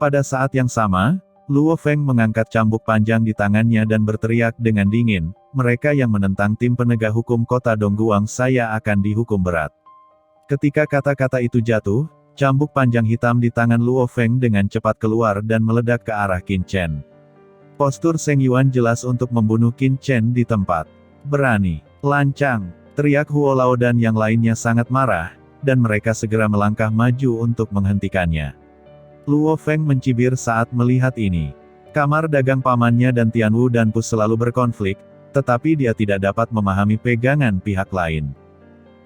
Pada saat yang sama, Luo Feng mengangkat cambuk panjang di tangannya dan berteriak dengan dingin, mereka yang menentang tim penegak hukum kota Dongguang saya akan dihukum berat. Ketika kata-kata itu jatuh, cambuk panjang hitam di tangan Luo Feng dengan cepat keluar dan meledak ke arah Qin Chen. Postur Seng Yuan jelas untuk membunuh Qin Chen di tempat. Berani, lancang, teriak Huo Lao dan yang lainnya sangat marah, dan mereka segera melangkah maju untuk menghentikannya. Luo Feng mencibir saat melihat ini. Kamar dagang pamannya dan Tianwu Danpu selalu berkonflik, tetapi dia tidak dapat memahami pegangan pihak lain.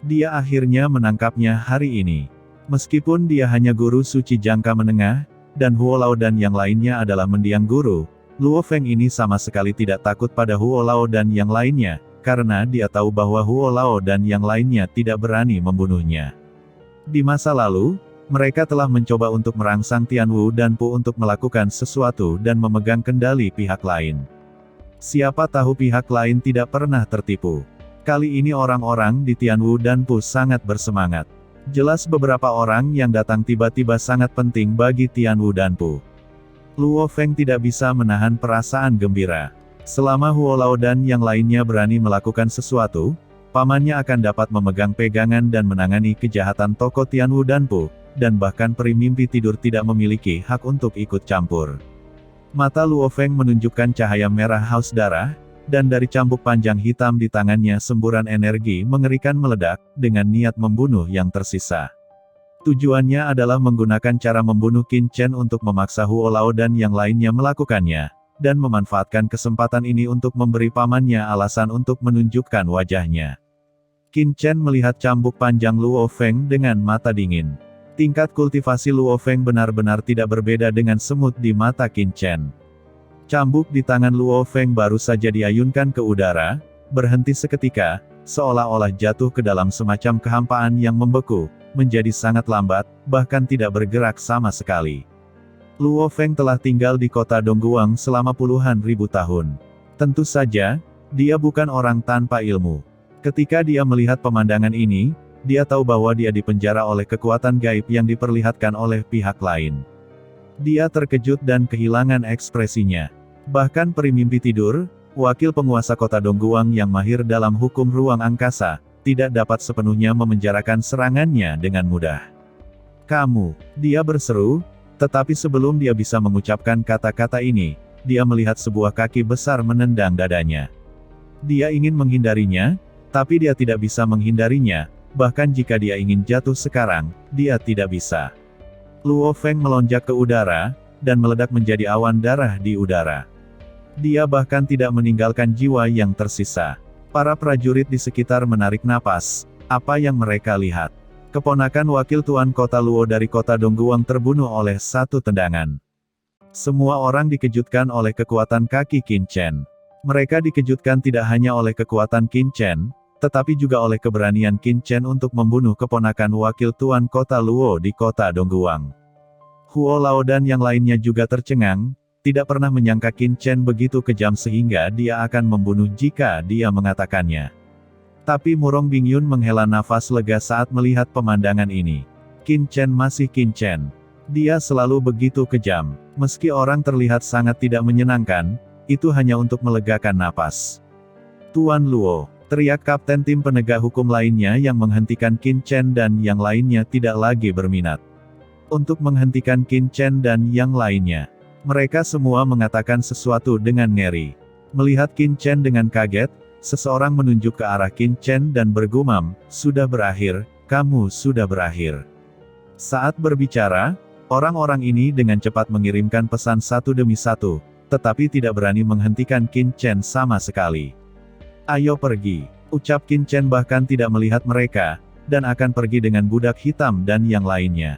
Dia akhirnya menangkapnya hari ini. Meskipun dia hanya guru suci jangka menengah, dan Huo Lao dan yang lainnya adalah mendiang guru, Luo Feng ini sama sekali tidak takut pada Huo Lao dan yang lainnya, karena dia tahu bahwa Huo Lao dan yang lainnya tidak berani membunuhnya. Di masa lalu, mereka telah mencoba untuk merangsang Tianwu Danpu untuk melakukan sesuatu dan memegang kendali pihak lain. Siapa tahu pihak lain tidak pernah tertipu. Kali ini orang-orang di Tianwu Danpu sangat bersemangat. Jelas beberapa orang yang datang tiba-tiba sangat penting bagi Tianwu Danpu. Luo Feng tidak bisa menahan perasaan gembira. Selama Huo Lao dan yang lainnya berani melakukan sesuatu, pamannya akan dapat memegang pegangan dan menangani kejahatan toko Tianwu Danpu, dan bahkan peri mimpi tidur tidak memiliki hak untuk ikut campur. Mata Luo Feng menunjukkan cahaya merah haus darah, dan dari cambuk panjang hitam di tangannya semburan energi mengerikan meledak, dengan niat membunuh yang tersisa. Tujuannya adalah menggunakan cara membunuh Qin Chen untuk memaksa Huo Lao dan yang lainnya melakukannya, dan memanfaatkan kesempatan ini untuk memberi pamannya alasan untuk menunjukkan wajahnya. Qin Chen melihat cambuk panjang Luo Feng dengan mata dingin. Tingkat kultivasi Luo Feng benar-benar tidak berbeda dengan semut di mata Qin Chen. Cambuk di tangan Luo Feng baru saja diayunkan ke udara, berhenti seketika, seolah-olah jatuh ke dalam semacam kehampaan yang membeku, menjadi sangat lambat, bahkan tidak bergerak sama sekali. Luo Feng telah tinggal di kota Dongguang selama puluhan ribu tahun. Tentu saja, dia bukan orang tanpa ilmu. Ketika dia melihat pemandangan ini, dia tahu bahwa dia dipenjara oleh kekuatan gaib yang diperlihatkan oleh pihak lain. Dia terkejut dan kehilangan ekspresinya. Bahkan peri mimpi tidur, wakil penguasa kota Dongguang yang mahir dalam hukum ruang angkasa, tidak dapat sepenuhnya memenjarakan serangannya dengan mudah. "Kamu," dia berseru, tetapi sebelum dia bisa mengucapkan kata-kata ini, dia melihat sebuah kaki besar menendang dadanya. Dia ingin menghindarinya, tapi dia tidak bisa menghindarinya. Bahkan jika dia ingin jatuh sekarang, dia tidak bisa. Luo Feng melonjak ke udara, dan meledak menjadi awan darah di udara. Dia bahkan tidak meninggalkan jiwa yang tersisa. Para prajurit di sekitar menarik napas. Apa yang mereka lihat? Keponakan wakil tuan kota Luo dari kota Dongguang terbunuh oleh satu tendangan. Semua orang dikejutkan oleh kekuatan kaki Qin Chen. Mereka dikejutkan tidak hanya oleh kekuatan Qin Chen, tetapi juga oleh keberanian Qin Chen untuk membunuh keponakan wakil tuan kota Luo di kota Dongguang. Huo Lao dan yang lainnya juga tercengang, tidak pernah menyangka Qin Chen begitu kejam sehingga dia akan membunuh jika dia mengatakannya. Tapi Murong Bingyun menghela nafas lega saat melihat pemandangan ini. Qin Chen masih Qin Chen. Dia selalu begitu kejam. Meski orang terlihat sangat tidak menyenangkan, itu hanya untuk melegakan napas. "Tuan Luo," teriak kapten tim penegak hukum lainnya yang menghentikan Qin Chen dan yang lainnya tidak lagi berminat untuk menghentikan Qin Chen dan yang lainnya. Mereka semua mengatakan sesuatu dengan ngeri. Melihat Qin Chen dengan kaget, seseorang menunjuk ke arah Qin Chen dan bergumam, "Sudah berakhir, kamu sudah berakhir." Saat berbicara, orang-orang ini dengan cepat mengirimkan pesan satu demi satu, tetapi tidak berani menghentikan Qin Chen sama sekali. "Ayo pergi," ucap Qin Chen bahkan tidak melihat mereka, dan akan pergi dengan budak hitam dan yang lainnya.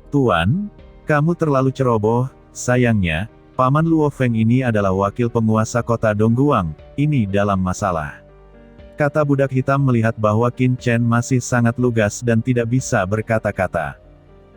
"Tuan, kamu terlalu ceroboh, sayangnya, Paman Luo Feng ini adalah wakil penguasa kota Dongguang, ini dalam masalah." Kata budak hitam melihat bahwa Qin Chen masih sangat lugas dan tidak bisa berkata-kata.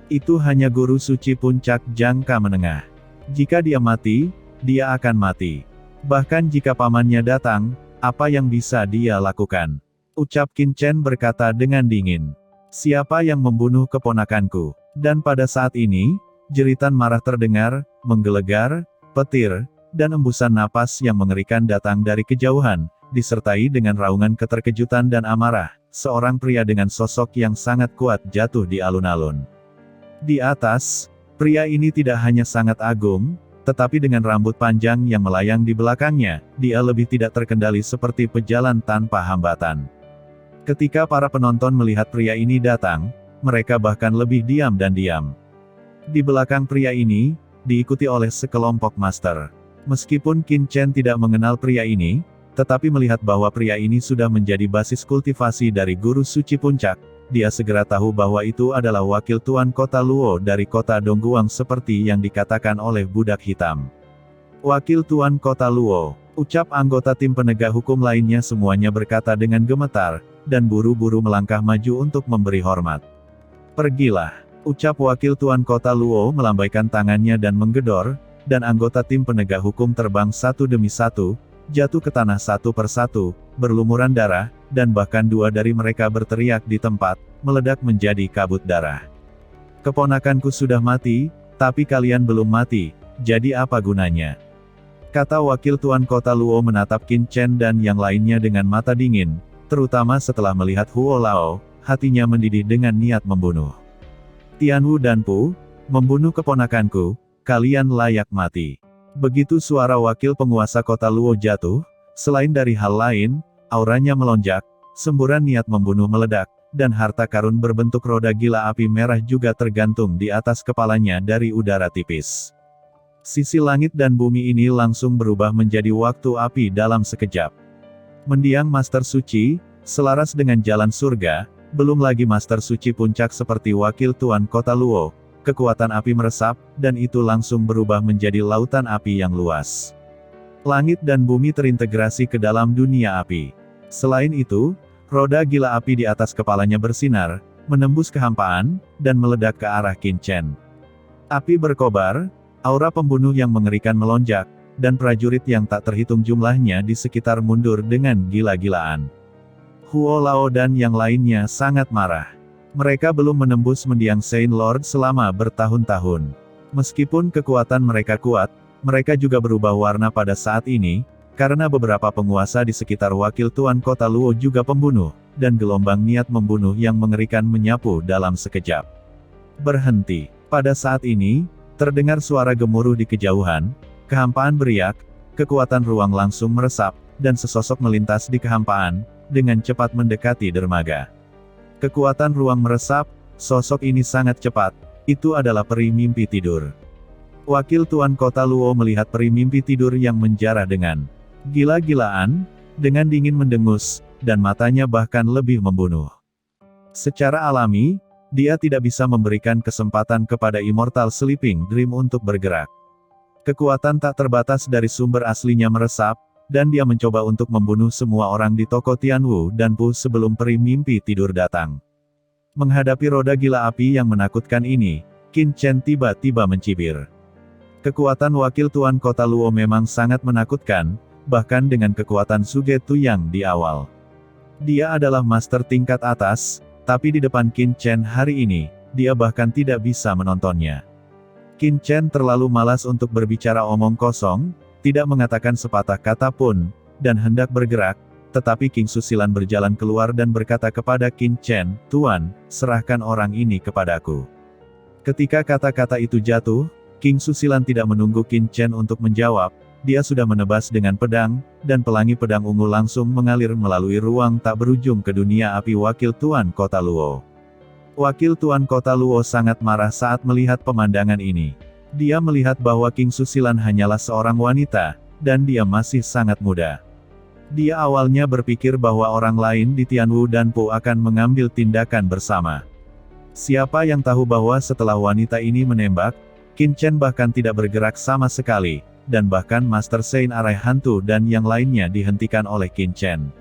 Itu hanya guru suci puncak jangka menengah. Jika dia mati, dia akan mati. Bahkan jika pamannya datang, apa yang bisa dia lakukan? Ucap Qin Chen berkata dengan dingin. "Siapa yang membunuh keponakanku?" Dan pada saat ini, Jeritan marah terdengar, menggelegar, petir, dan embusan napas yang mengerikan datang dari kejauhan, disertai dengan raungan keterkejutan dan amarah. Seorang pria dengan sosok yang sangat kuat jatuh di alun-alun. Di atas, pria ini tidak hanya sangat agung, tetapi dengan rambut panjang yang melayang di belakangnya, dia lebih tidak terkendali seperti pejalan tanpa hambatan. Ketika para penonton melihat pria ini datang, mereka bahkan lebih diam dan diam. Di belakang pria ini, diikuti oleh sekelompok master. Meskipun Qin Chen tidak mengenal pria ini, tetapi melihat bahwa pria ini sudah menjadi basis kultivasi dari guru suci puncak, dia segera tahu bahwa itu adalah wakil tuan kota Luo dari kota Dongguang seperti yang dikatakan oleh budak hitam. Wakil tuan kota Luo, ucap anggota tim penegak hukum lainnya, semuanya berkata dengan gemetar, dan buru-buru melangkah maju untuk memberi hormat. Pergilah. Ucap wakil tuan kota Luo melambaikan tangannya dan menggedor, dan anggota tim penegak hukum terbang satu demi satu, jatuh ke tanah satu persatu, berlumuran darah, dan bahkan dua dari mereka berteriak di tempat, meledak menjadi kabut darah. Keponakanku sudah mati, tapi kalian belum mati, jadi apa gunanya? Kata wakil tuan kota Luo menatap Qin Chen dan yang lainnya dengan mata dingin, terutama setelah melihat Huo Lao, hatinya mendidih dengan niat membunuh. Tianwu dan Pu, membunuh keponakanku, kalian layak mati. Begitu suara wakil penguasa kota Luo jatuh, selain dari hal lain, auranya melonjak, semburan niat membunuh meledak, dan harta karun berbentuk roda gila api merah juga tergantung di atas kepalanya dari udara tipis. Sisi langit dan bumi ini langsung berubah menjadi waktu api dalam sekejap. Mendiang Master Suci, selaras dengan jalan surga, belum lagi Master Suci puncak seperti wakil tuan kota Luo, kekuatan api meresap, dan itu langsung berubah menjadi lautan api yang luas. Langit dan bumi terintegrasi ke dalam dunia api. Selain itu, roda gila api di atas kepalanya bersinar, menembus kehampaan, dan meledak ke arah Qin Chen. Api berkobar, aura pembunuh yang mengerikan melonjak, dan prajurit yang tak terhitung jumlahnya di sekitar mundur dengan gila-gilaan. Huo Lao dan yang lainnya sangat marah. Mereka belum menembus mendiang Saint Lord selama bertahun-tahun. Meskipun kekuatan mereka kuat, mereka juga berubah warna pada saat ini, karena beberapa penguasa di sekitar wakil tuan kota Luo juga pembunuh, dan gelombang niat membunuh yang mengerikan menyapu dalam sekejap. Berhenti. Pada saat ini, terdengar suara gemuruh di kejauhan, kehampaan beriak, kekuatan ruang langsung meresap, dan sesosok melintas di kehampaan, dengan cepat mendekati dermaga. Kekuatan ruang meresap, sosok ini sangat cepat, itu adalah peri mimpi tidur. Wakil tuan kota Luo melihat peri mimpi tidur yang menjarah dengan gila-gilaan, dengan dingin mendengus, dan matanya bahkan lebih membunuh. Secara alami, dia tidak bisa memberikan kesempatan kepada Immortal Sleeping Dream untuk bergerak. Kekuatan tak terbatas dari sumber aslinya meresap, dan dia mencoba untuk membunuh semua orang di toko Tianwu dan Pu sebelum peri mimpi tidur datang. Menghadapi roda gila api yang menakutkan ini, Qin Chen tiba-tiba mencibir. Kekuatan wakil tuan kota Luo memang sangat menakutkan, bahkan dengan kekuatan Suge Tuyang di awal. Dia adalah master tingkat atas, tapi di depan Qin Chen hari ini, dia bahkan tidak bisa menontonnya. Qin Chen terlalu malas untuk berbicara omong kosong, tidak mengatakan sepatah kata pun, dan hendak bergerak, tetapi King Susilan berjalan keluar dan berkata kepada Qin Chen, "Tuan, serahkan orang ini kepadaku." Ketika kata-kata itu jatuh, King Susilan tidak menunggu Qin Chen untuk menjawab, dia sudah menebas dengan pedang, dan pelangi pedang ungu langsung mengalir melalui ruang tak berujung ke dunia api wakil tuan kota Luo. Wakil tuan kota Luo sangat marah saat melihat pemandangan ini. Dia melihat bahwa King Susilan hanyalah seorang wanita, dan dia masih sangat muda. Dia awalnya berpikir bahwa orang lain di Tianwu dan Pu akan mengambil tindakan bersama. Siapa yang tahu bahwa setelah wanita ini menembak, Qin Chen bahkan tidak bergerak sama sekali, dan bahkan Master Saint Arai Hantu dan yang lainnya dihentikan oleh Qin Chen.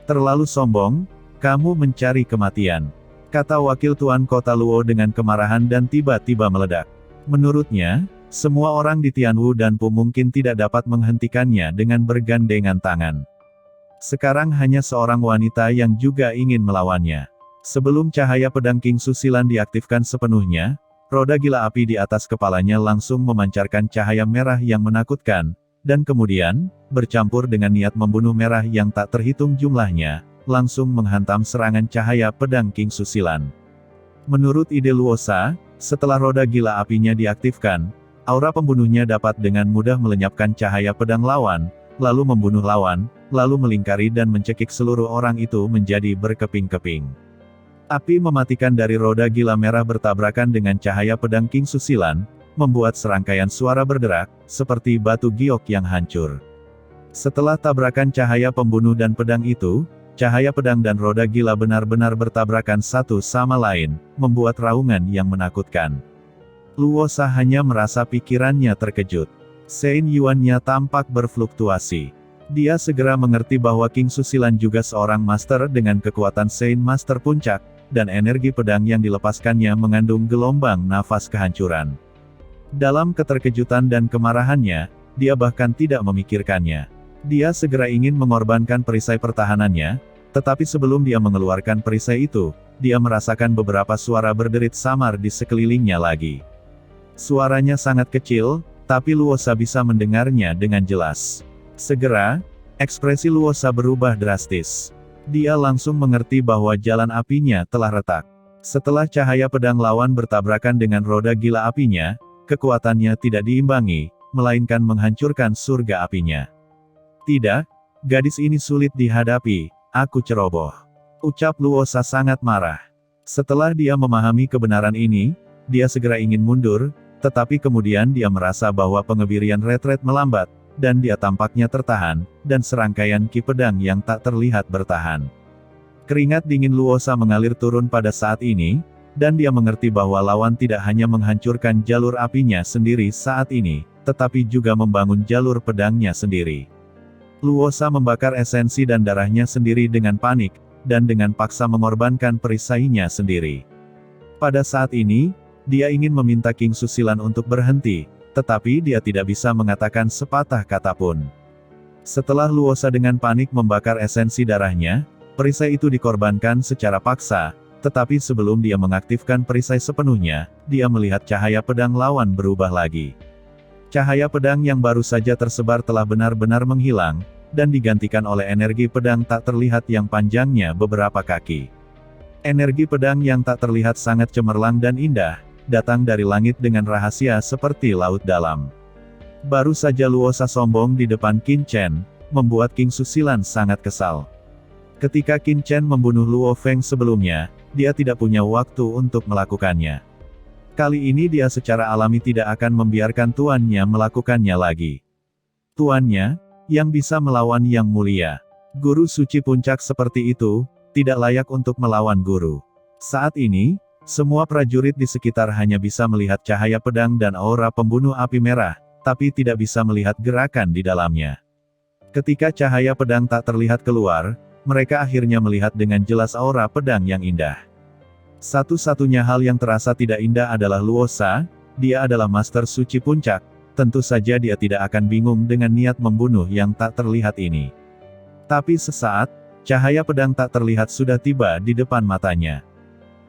Terlalu sombong, kamu mencari kematian, kata wakil tuan kota Luo dengan kemarahan dan tiba-tiba meledak. Menurutnya, semua orang di Tianwu dan Pu mungkin tidak dapat menghentikannya dengan bergandengan tangan. Sekarang hanya seorang wanita yang juga ingin melawannya. Sebelum cahaya pedang King Susilan diaktifkan sepenuhnya, roda gila api di atas kepalanya langsung memancarkan cahaya merah yang menakutkan, dan kemudian, bercampur dengan niat membunuh merah yang tak terhitung jumlahnya, langsung menghantam serangan cahaya pedang King Susilan. Menurut ide Luosa, setelah roda gila apinya diaktifkan, aura pembunuhnya dapat dengan mudah melenyapkan cahaya pedang lawan, lalu membunuh lawan, lalu melingkari dan mencekik seluruh orang itu menjadi berkeping-keping. Api mematikan dari roda gila merah bertabrakan dengan cahaya pedang King Susilan, membuat serangkaian suara berderak, seperti batu giok yang hancur. Setelah tabrakan cahaya pembunuh dan pedang itu, cahaya pedang dan roda gila benar-benar bertabrakan satu sama lain, membuat raungan yang menakutkan. Luosa hanya merasa pikirannya terkejut. Sein Yuan-nya tampak berfluktuasi. Dia segera mengerti bahwa King Susilan juga seorang master dengan kekuatan Sein Master Puncak, dan energi pedang yang dilepaskannya mengandung gelombang nafas kehancuran. Dalam keterkejutan dan kemarahannya, dia bahkan tidak memikirkannya. Dia segera ingin mengorbankan perisai pertahanannya, tetapi sebelum dia mengeluarkan perisai itu, dia merasakan beberapa suara berderit samar di sekelilingnya lagi. Suaranya sangat kecil, tapi Luosa bisa mendengarnya dengan jelas. Segera, ekspresi Luosa berubah drastis. Dia langsung mengerti bahwa jalan apinya telah retak. Setelah cahaya pedang lawan bertabrakan dengan roda gila apinya, kekuatannya tidak diimbangi, melainkan menghancurkan surga apinya. Tidak, gadis ini sulit dihadapi, aku ceroboh. Ucap Luosa sangat marah. Setelah dia memahami kebenaran ini, dia segera ingin mundur, tetapi kemudian dia merasa bahwa pengebirian retret melambat, dan dia tampaknya tertahan, dan serangkaian ki pedang yang tak terlihat bertahan. Keringat dingin Luosa mengalir turun pada saat ini, dan dia mengerti bahwa lawan tidak hanya menghancurkan jalur apinya sendiri saat ini, tetapi juga membangun jalur pedangnya sendiri. Luosa membakar esensi dan darahnya sendiri dengan panik, dan dengan paksa mengorbankan perisainya sendiri. Pada saat ini, dia ingin meminta King Susilan untuk berhenti, tetapi dia tidak bisa mengatakan sepatah kata pun. Setelah Luosa dengan panik membakar esensi darahnya, perisai itu dikorbankan secara paksa, tetapi sebelum dia mengaktifkan perisai sepenuhnya, dia melihat cahaya pedang lawan berubah lagi. Cahaya pedang yang baru saja tersebar telah benar-benar menghilang, dan digantikan oleh energi pedang tak terlihat yang panjangnya beberapa kaki. Energi pedang yang tak terlihat sangat cemerlang dan indah, datang dari langit dengan rahasia seperti laut dalam. Baru saja Luosa sombong di depan Qin Chen, membuat King Susilan sangat kesal. Ketika Qin Chen membunuh Luo Feng sebelumnya, dia tidak punya waktu untuk melakukannya. Kali ini dia secara alami tidak akan membiarkan tuannya melakukannya lagi. Tuannya, yang bisa melawan yang mulia. Guru suci puncak seperti itu, tidak layak untuk melawan guru. Saat ini, semua prajurit di sekitar hanya bisa melihat cahaya pedang dan aura pembunuh api merah, tapi tidak bisa melihat gerakan di dalamnya. Ketika cahaya pedang tak terlihat keluar, mereka akhirnya melihat dengan jelas aura pedang yang indah. Satu-satunya hal yang terasa tidak indah adalah Luosa, dia adalah Master Suci Puncak, tentu saja dia tidak akan bingung dengan niat membunuh yang tak terlihat ini. Tapi sesaat, cahaya pedang tak terlihat sudah tiba di depan matanya.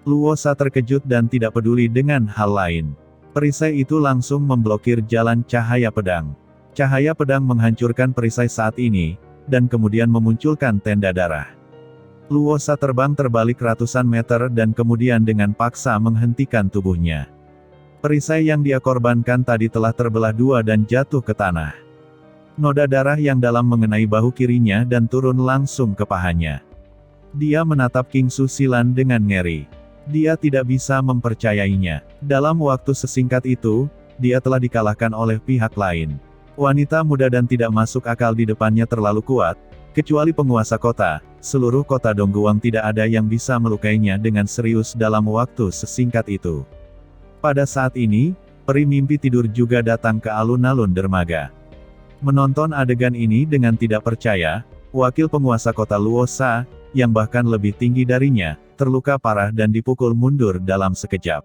Luosa terkejut dan tidak peduli dengan hal lain. Perisai itu langsung memblokir jalan cahaya pedang. Cahaya pedang menghancurkan perisai saat ini, dan kemudian memunculkan tenda darah. Luosa terbang terbalik ratusan meter dan kemudian dengan paksa menghentikan tubuhnya. Perisai yang dia korbankan tadi telah terbelah dua dan jatuh ke tanah. Noda darah yang dalam mengenai bahu kirinya dan turun langsung ke pahanya. Dia menatap King Susilan dengan ngeri. Dia tidak bisa mempercayainya. Dalam waktu sesingkat itu, dia telah dikalahkan oleh pihak lain. Wanita muda dan tidak masuk akal di depannya terlalu kuat, kecuali penguasa kota. Seluruh kota Dongguang tidak ada yang bisa melukainya dengan serius dalam waktu sesingkat itu. Pada saat ini, peri mimpi tidur juga datang ke alun-alun dermaga. Menonton adegan ini dengan tidak percaya, wakil penguasa kota Luosa, yang bahkan lebih tinggi darinya, terluka parah dan dipukul mundur dalam sekejap.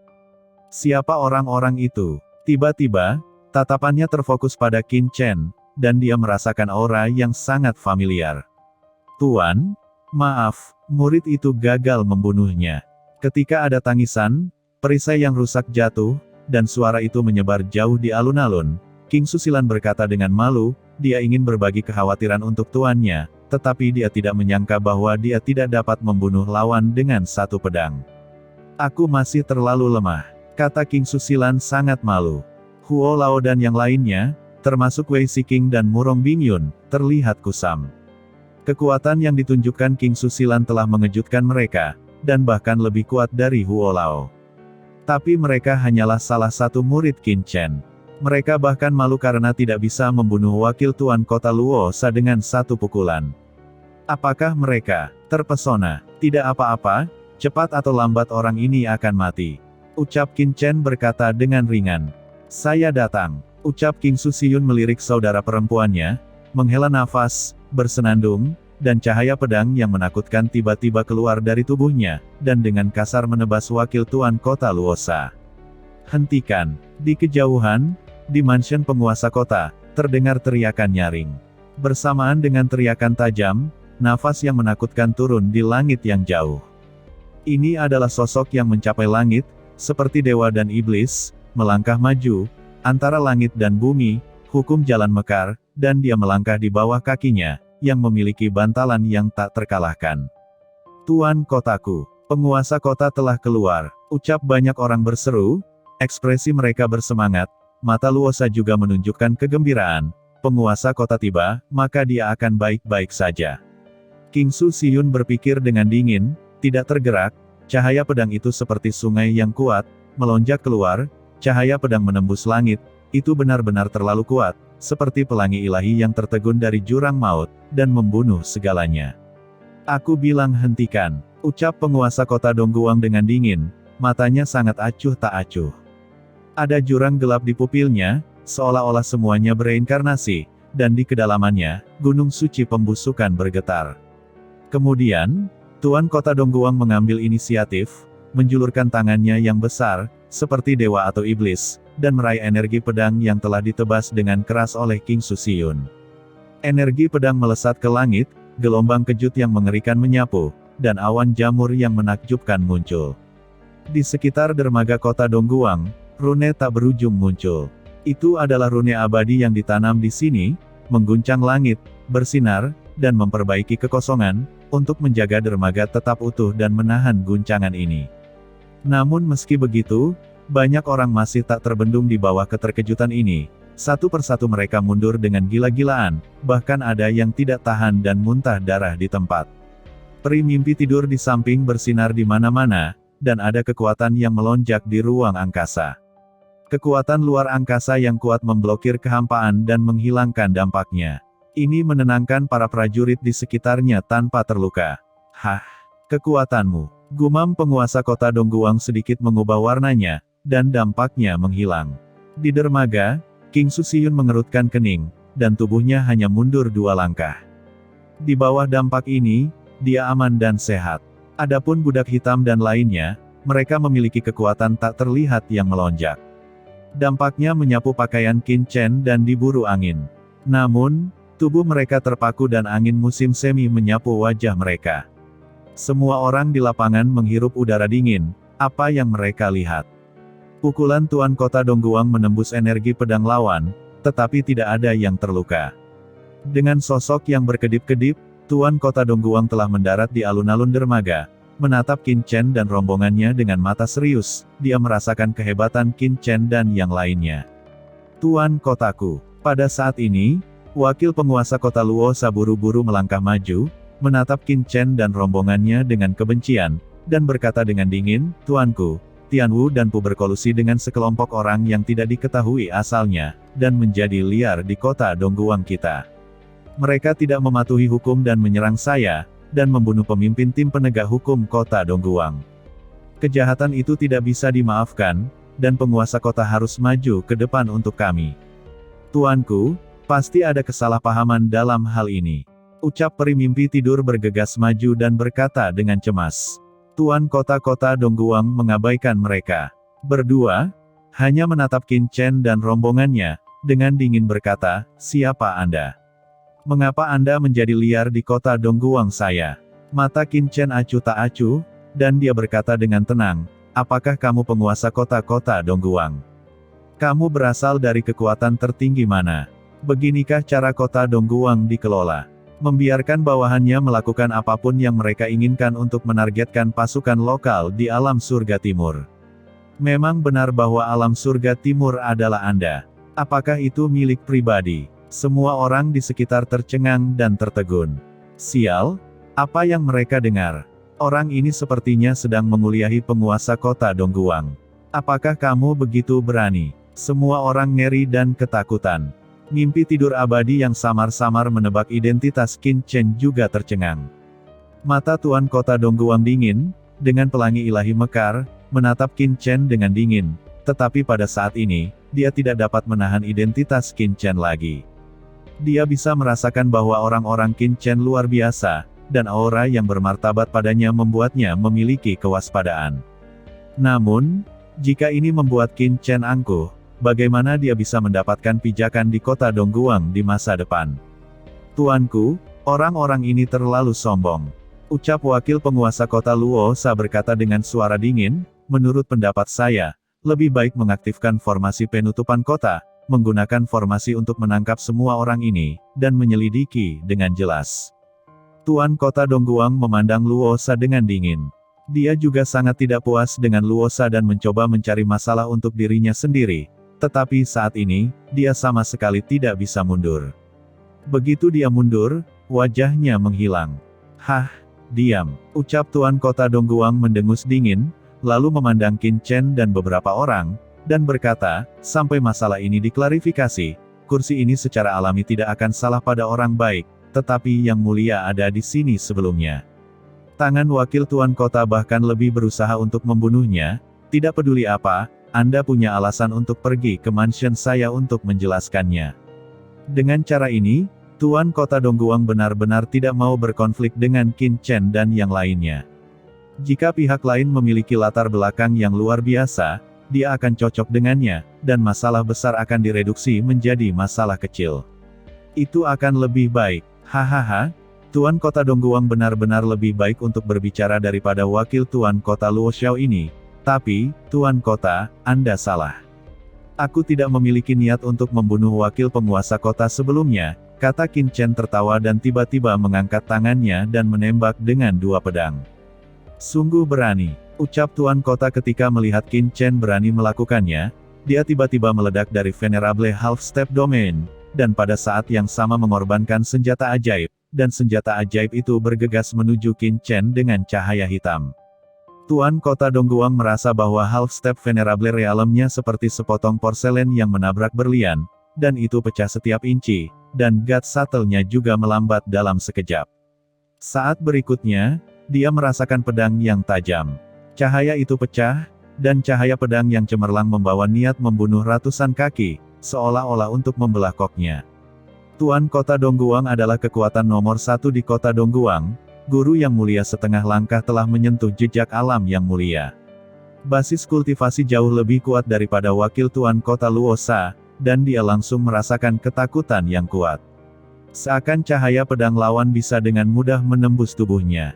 Siapa orang-orang itu? Tiba-tiba, tatapannya terfokus pada Qin Chen, dan dia merasakan aura yang sangat familiar. Tuan, maaf, murid itu gagal membunuhnya. Ketika ada tangisan, Perisai yang rusak jatuh, dan suara itu menyebar jauh di alun-alun. King Susilan berkata dengan malu, dia ingin berbagi kekhawatiran untuk tuannya, tetapi dia tidak menyangka bahwa dia tidak dapat membunuh lawan dengan satu pedang. Aku masih terlalu lemah, kata King Susilan sangat malu. Huo Lao dan yang lainnya, termasuk Wei Siking dan Murong Bingyun, terlihat kusam. Kekuatan yang ditunjukkan King Susilan telah mengejutkan mereka, dan bahkan lebih kuat dari Huo Lao. Tapi mereka hanyalah salah satu murid Qin Chen. Mereka bahkan malu karena tidak bisa membunuh wakil tuan kota Luosa dengan satu pukulan. Apakah mereka terpesona? Tidak apa-apa, cepat atau lambat orang ini akan mati. Ucap Qin Chen berkata dengan ringan. Saya datang. Ucap King Susiyun melirik saudara perempuannya, menghela nafas, bersenandung, dan cahaya pedang yang menakutkan tiba-tiba keluar dari tubuhnya, dan dengan kasar menebas wakil tuan kota Luosa. Hentikan. Di kejauhan, di mansion penguasa kota, terdengar teriakan nyaring. Bersamaan dengan teriakan tajam, nafas yang menakutkan turun di langit yang jauh. Ini adalah sosok yang mencapai langit, seperti dewa dan iblis, melangkah maju, antara langit dan bumi, hukum jalan mekar, dan dia melangkah di bawah kakinya, yang memiliki bantalan yang tak terkalahkan. Tuan kotaku, penguasa kota telah keluar, ucap banyak orang berseru, ekspresi mereka bersemangat, mata Luosa juga menunjukkan kegembiraan, penguasa kota tiba, maka dia akan baik-baik saja. King Susiyun berpikir dengan dingin, tidak tergerak, cahaya pedang itu seperti sungai yang kuat, melonjak keluar, cahaya pedang menembus langit, itu benar-benar terlalu kuat, seperti pelangi ilahi yang tertegun dari jurang maut, dan membunuh segalanya. Aku bilang hentikan, ucap penguasa kota Dongguang dengan dingin, matanya sangat acuh tak acuh. Ada jurang gelap di pupilnya, seolah-olah semuanya bereinkarnasi, dan di kedalamannya, gunung suci pembusukan bergetar. Kemudian, Tuan kota Dongguang mengambil inisiatif, menjulurkan tangannya yang besar, seperti dewa atau iblis, dan meraih energi pedang yang telah ditebas dengan keras oleh King Susiyun. Energi pedang melesat ke langit, gelombang kejut yang mengerikan menyapu, dan awan jamur yang menakjubkan muncul. Di sekitar dermaga kota Dongguang, rune tak berujung muncul. Itu adalah rune abadi yang ditanam di sini, mengguncang langit, bersinar, dan memperbaiki kekosongan, untuk menjaga dermaga tetap utuh dan menahan guncangan ini. Namun meski begitu, banyak orang masih tak terbendung di bawah keterkejutan ini. Satu persatu mereka mundur dengan gila-gilaan, bahkan ada yang tidak tahan dan muntah darah di tempat. Peri mimpi tidur di samping bersinar di mana-mana, dan ada kekuatan yang melonjak di ruang angkasa. Kekuatan luar angkasa yang kuat memblokir kehampaan dan menghilangkan dampaknya. Ini menenangkan para prajurit di sekitarnya tanpa terluka. Hah, kekuatanmu. Gumam penguasa kota Dongguang sedikit mengubah warnanya, dan dampaknya menghilang. Di dermaga, King Susiyun mengerutkan kening, dan tubuhnya hanya mundur 2 langkah. Di bawah dampak ini, dia aman dan sehat. Adapun budak hitam dan lainnya, mereka memiliki kekuatan tak terlihat yang melonjak. Dampaknya menyapu pakaian Qin Chen dan diburu angin. Namun, tubuh mereka terpaku dan angin musim semi menyapu wajah mereka. Semua orang di lapangan menghirup udara dingin, apa yang mereka lihat. Pukulan Tuan Kota Dongguang menembus energi pedang lawan, tetapi tidak ada yang terluka. Dengan sosok yang berkedip-kedip, Tuan Kota Dongguang telah mendarat di alun-alun dermaga, menatap Qin Chen dan rombongannya dengan mata serius, dia merasakan kehebatan Qin Chen dan yang lainnya. Tuan kotaku, pada saat ini, wakil penguasa kota Luosa buru-buru melangkah maju, menatap Qin Chen dan rombongannya dengan kebencian, dan berkata dengan dingin, Tuanku, Tianwu dan Pu berkolusi dengan sekelompok orang yang tidak diketahui asalnya, dan menjadi liar di kota Dongguang kita. Mereka tidak mematuhi hukum dan menyerang saya, dan membunuh pemimpin tim penegak hukum kota Dongguang. Kejahatan itu tidak bisa dimaafkan, dan penguasa kota harus maju ke depan untuk kami. Tuanku, pasti ada kesalahpahaman dalam hal ini. Ucap peri mimpi tidur bergegas maju dan berkata dengan cemas. Tuan kota-kota Dongguang mengabaikan mereka. Berdua, hanya menatap Qin Chen dan rombongannya, dengan dingin berkata, siapa Anda? Mengapa Anda menjadi liar di kota Dongguang saya? Mata Qin Chen acuh tak acuh, dan dia berkata dengan tenang, apakah kamu penguasa kota-kota Dongguang? Kamu berasal dari kekuatan tertinggi mana? Beginikah cara kota Dongguang dikelola? Membiarkan bawahannya melakukan apapun yang mereka inginkan untuk menargetkan pasukan lokal di alam surga timur. Memang benar bahwa alam surga timur adalah Anda. Apakah itu milik pribadi? Semua orang di sekitar tercengang dan tertegun. Sial, apa yang mereka dengar? Orang ini sepertinya sedang menguliahi penguasa kota Dongguang. Apakah kamu begitu berani? Semua orang ngeri dan ketakutan. Mimpi tidur abadi yang samar-samar menebak identitas Qin Chen juga tercengang. Mata Tuan Kota Dongguang dingin, dengan pelangi ilahi mekar, menatap Qin Chen dengan dingin, tetapi pada saat ini, dia tidak dapat menahan identitas Qin Chen lagi. Dia bisa merasakan bahwa orang-orang Qin Chen luar biasa, dan aura yang bermartabat padanya membuatnya memiliki kewaspadaan. Namun, jika ini membuat Qin Chen angkuh, bagaimana dia bisa mendapatkan pijakan di kota Dongguang di masa depan? Tuanku, orang-orang ini terlalu sombong. Ucap wakil penguasa kota Luosa berkata dengan suara dingin, menurut pendapat saya, lebih baik mengaktifkan formasi penutupan kota, menggunakan formasi untuk menangkap semua orang ini, dan menyelidiki dengan jelas. Tuan Kota Dongguang memandang Luosa dengan dingin. Dia juga sangat tidak puas dengan Luosa dan mencoba mencari masalah untuk dirinya sendiri. Tetapi saat ini, dia sama sekali tidak bisa mundur. Begitu dia mundur, wajahnya menghilang. Hah, diam, ucap Tuan Kota Dongguang mendengus dingin, lalu memandang Qin Chen dan beberapa orang, dan berkata, sampai masalah ini diklarifikasi, kursi ini secara alami tidak akan salah pada orang baik. Tetapi yang mulia ada di sini sebelumnya. Tangan wakil tuan kota bahkan lebih berusaha untuk membunuhnya. Tidak peduli apa, Anda punya alasan untuk pergi ke mansion saya untuk menjelaskannya. Dengan cara ini, Tuan Kota Dongguang benar-benar tidak mau berkonflik dengan Qin Chen dan yang lainnya. Jika pihak lain memiliki latar belakang yang luar biasa, dia akan cocok dengannya, dan masalah besar akan direduksi menjadi masalah kecil. Itu akan lebih baik. Hahaha, Tuan Kota Dongguang benar-benar lebih baik untuk berbicara daripada wakil Tuan Kota Luoxiao ini. Tapi, Tuan Kota, Anda salah. Aku tidak memiliki niat untuk membunuh wakil penguasa kota sebelumnya, kata Qin Chen tertawa dan tiba-tiba mengangkat tangannya dan menembak dengan 2 pedang. Sungguh berani, ucap Tuan Kota ketika melihat Qin Chen berani melakukannya. Dia tiba-tiba meledak dari Venerable Half-Step Domain, dan pada saat yang sama mengorbankan senjata ajaib, dan senjata ajaib itu bergegas menuju Qin Chen dengan cahaya hitam. Tuan Kota Dongguang merasa bahwa Half-Step Venerable Realmnya seperti sepotong porselen yang menabrak berlian, dan itu pecah setiap inci, dan God Shuttle-nya juga melambat dalam sekejap. Saat berikutnya, dia merasakan pedang yang tajam. Cahaya itu pecah, dan cahaya pedang yang cemerlang membawa niat membunuh ratusan kaki, seolah-olah untuk membelah koknya. Tuan Kota Dongguang adalah kekuatan nomor 1 di Kota Dongguang, guru yang mulia setengah langkah telah menyentuh jejak alam yang mulia. Basis kultivasi jauh lebih kuat daripada wakil Tuan Kota Luosa, dan dia langsung merasakan ketakutan yang kuat. Seakan cahaya pedang lawan bisa dengan mudah menembus tubuhnya.